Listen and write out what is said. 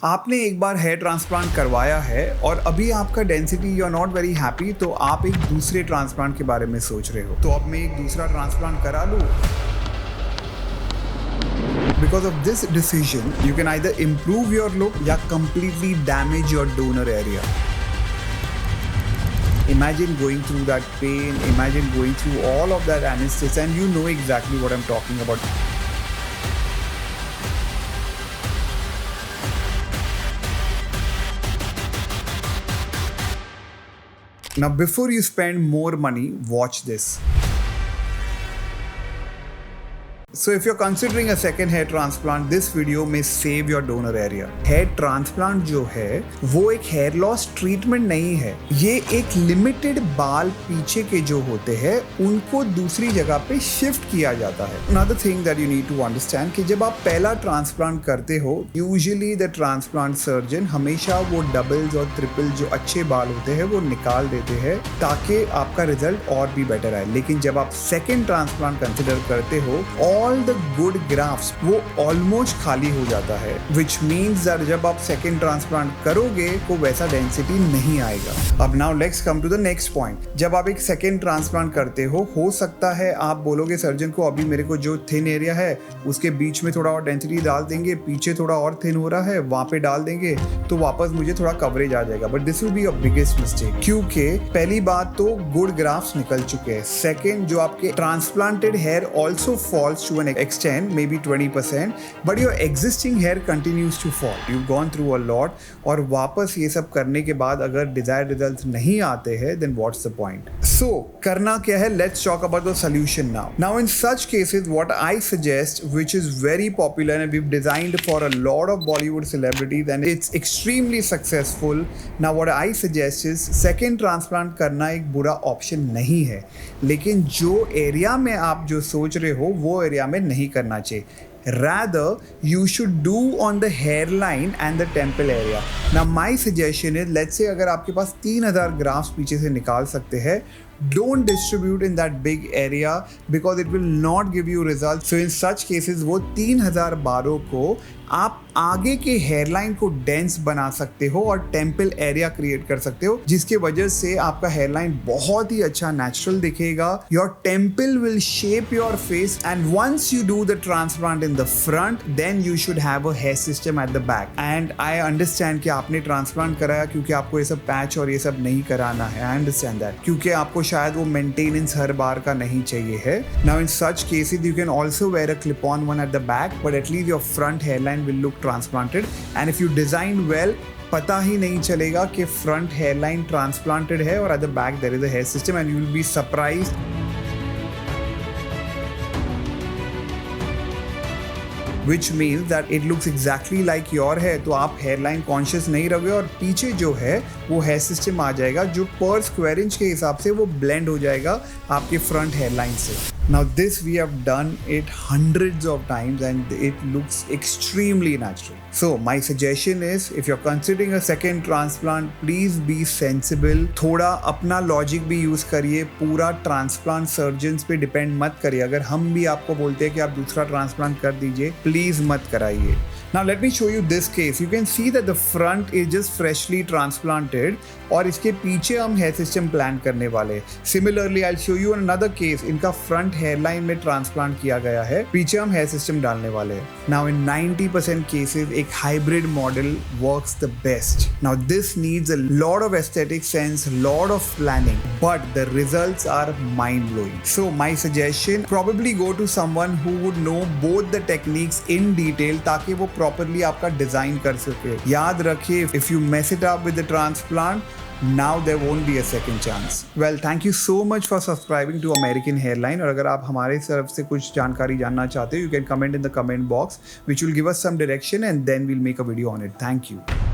आपने एक बार hair transplant करवाया है और अभी आपका density you are not very happy, तो आप एक दूसरे ट्रांसप्लांट के बारे में सोच रहे हो। तो अब मैं एक दूसरा ट्रांसप्लांट करा लूँ। Because of this decision, you can either improve your look या completely damage your donor area. Imagine going through that pain, imagine going through all of that anesthesia, and you know exactly what I'm talking about. Now, before you spend more money, watch this. So if you're considering a second hair transplant, this video may save your donor area. Hair transplant जो है वो एक hair loss treatment नहीं है, ये एक limited बाल पीछे के जो होते हैं उनको दूसरी जगह पे shift किया जाता है. Another thing that you need to understand कि जब आप पहला transplant करते हो, usually the transplant surgeon हमेशा वो doubles और triples जो अच्छे बाल होते हैं वो निकाल देते हैं ताकि आपका result और भी better आए. लेकिन जब आप second transplant consider करते हो, all the good grafts वो almost खाली हो जाता है, which means that जब आप second transplant करोगे तो वैसा density नहीं आएगा. अब now let's come to the next point. जब आप एक second transplant करते हो सकता है आप बोलोगे सर्जन को अभी मेरे को जो thin area है उसके बीच में थोड़ा और density डाल देंगे, पीछे थोड़ा और thin हो रहा है वहाँ पे डाल देंगे तो वापस मुझे थोड़ा coverage आ जाएगा. But this will be your biggest mistake क्योंकि पहली बात तो good grafts निकल चुके हैं. Second, जो आपके transplanted hair also falls to an extent, maybe 20%, but your existing hair continues to fall. You've gone through a lot और वापस ये सब करने के बाद अगर desired results नहीं आते हैं, then what's the point? So, करना क्या है? Let's talk about the solution now. Now, in such cases, what I suggest, which is very popular and we've designed for a lot of Bollywood celebrities and it's extremely successful. Now, what I suggest is second transplant करना एक बुरा option नहीं है, लेकिन जो area में आप जो सोच रहे हो वो area में नहीं करना चाहिए. Rather, you should do on the hairline and the temple area. Now, my suggestion is, let's say अगर आपके पास 3000 grafts पीछे से निकाल सकते हैं, don't distribute in that big area because it will not give you results. So in such cases, वो 3000 बारों को आप आगे के हेयरलाइन को डेंस बना सकते हो और टेम्पल एरिया क्रिएट कर सकते हो जिसके वजह से आपका हेयरलाइन बहुत ही अच्छा नेचुरल दिखेगा. Your temple will shape your face and once you do the transplant in the front then you should have a hair system at the back. And I understand कि आपने ट्रांसप्लांट कराया क्योंकि आपको ये सब पैच और ये सब नहीं कराना है. आई अंडरस्टैंड दैट क्योंकि आपको शायद वो मेंटेनेंस हर बार का नहीं चाहिए है. Now in such cases you can also wear a clip on one at the back but at least your front hairline will look transplanted and if you design well पता ही नहीं चलेगा कि front hairline transplanted है और at the back there is a hair system and you will be surprised. Which means that it looks exactly like your hair. तो आप hairline conscious नहीं रहोगे और पीछे जो है वो hair system आ जाएगा जो per square inch के हिसाब से वो blend हो जाएगा आपके front hairline से. Now this we have done it hundreds of times and it looks extremely natural. So my suggestion is if you're considering a second transplant, please be sensible. थोड़ा अपना logic भी use करिए, पूरा transplant surgeons पे depend मत करिए. अगर हम भी आपको बोलते हैं कि आप दूसरा transplant कर दीजिए, please मत कराइए. Now let me show you this case. You can see that the front is just freshly transplanted और इसके पीछे हम hair system plan करने वाले. Similarly, I'll show you another case. इनका front hairline में transplant किया गया है, पीछे हम hair system डालने वाले हैं. Now in 90% cases, एक hybrid model works the best. Now this needs a lot of aesthetic sense, lot of planning, but the results are mind-blowing. So my suggestion, probably go to someone who would know both the techniques in detail ताकि वो properly आपका design कर सके. याद रखिए, if you mess it up with the transplant, now there won't be a second chance. Well, thank you so much for subscribing to American Hairline. और अगर आप हमारे तरफ से कुछ जानकारी जानना चाहते हो, you can comment in the comment box, which will give us some direction and then we'll make a video on it. Thank you.